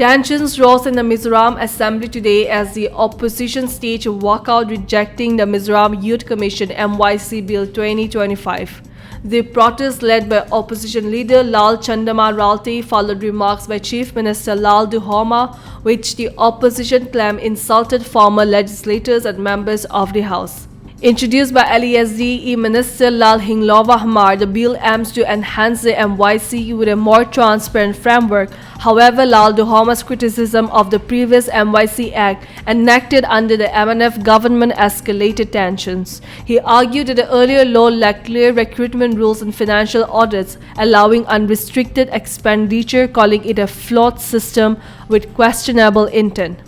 Tensions rose in the Mizoram Assembly today as the opposition staged a walkout rejecting the Mizoram Youth Commission MYC Bill 2025. The protest led by opposition leader Lal Chandama Ralte followed remarks by Chief Minister Lal Duhoma, which the opposition claimed insulted former legislators and members of the House. Introduced by LESD Minister Lal Hinglova Hamar, the bill aims to enhance the MYC with a more transparent framework. However, Lal Duhoma's criticism of the previous MYC Act enacted under the MNF government escalated tensions. He argued that the earlier law lacked clear recruitment rules and financial audits, allowing unrestricted expenditure, calling it a flawed system with questionable intent.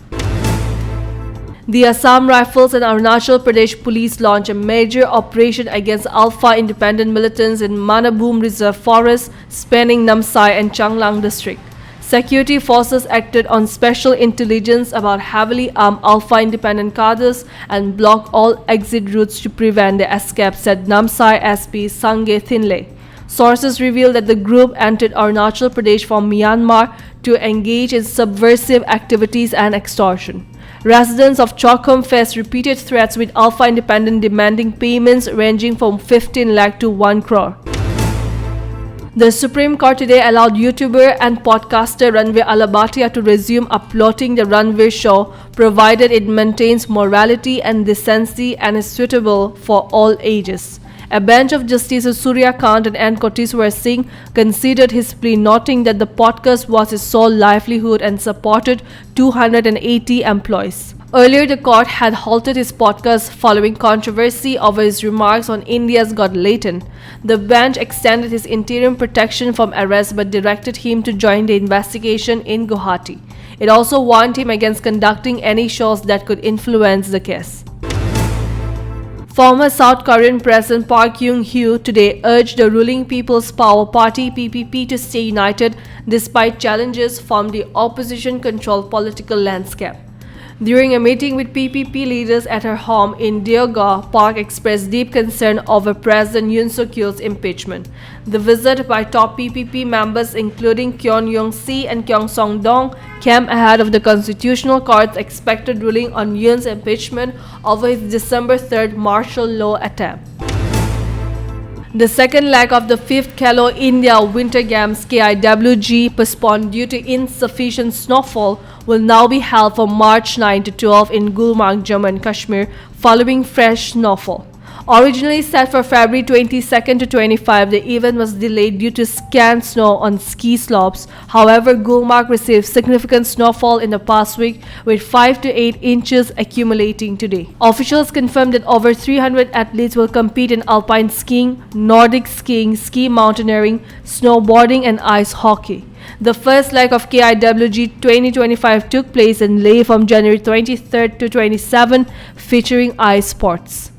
The Assam Rifles and Arunachal Pradesh Police launched a major operation against Alpha independent militants in Manabhum Reserve Forest, spanning Namsai and Changlang district. Security forces acted on special intelligence about heavily armed Alpha independent cadres and blocked all exit routes to prevent the escape, said Namsai SP Sange Thinle. Sources reveal that the group entered Arunachal Pradesh from Myanmar to engage in subversive activities and extortion. Residents of Chowkham faced repeated threats with Alpha Independent demanding payments ranging from 15 lakh to 1 crore. The Supreme Court today allowed YouTuber and podcaster Ranveer Alabatia to resume uploading the Ranveer Show, provided it maintains morality and decency and is suitable for all ages. A bench of Justices Surya Kant and N. Kotiswar Singh considered his plea, noting that the podcast was his sole livelihood and supported 280 employees. Earlier, the court had halted his podcast following controversy over his remarks on India's Got Latent. The bench extended his interim protection from arrest but directed him to join the investigation in Guwahati. It also warned him against conducting any shows that could influence the case. Former South Korean President Park Geun-hye today urged the ruling People's Power Party (PPP) to stay united despite challenges from the opposition-controlled political landscape. During a meeting with PPP leaders at her home in Deoghar, Park expressed deep concern over President Yoon Suk-yeol's impeachment. The visit by top PPP members including Kyon Yong-si and Kyung Song-dong came ahead of the Constitutional Court's expected ruling on Yoon's impeachment over his December 3rd martial law attempt. The second leg of the 5th Khelo India Winter Games KIWG, postponed due to insufficient snowfall, will now be held from March 9 to 12 in Gulmarg, Jammu and Kashmir, following fresh snowfall. Originally set for February 22nd to 25, the event was delayed due to scant snow on ski slopes. However, Gulmarg received significant snowfall in the past week, with 5 to 8 inches accumulating today. Officials confirmed that over 300 athletes will compete in alpine skiing, Nordic skiing, ski mountaineering, snowboarding, and ice hockey. The first leg of KIWG 2025 took place in Leh from January 23rd to 27, featuring ice sports.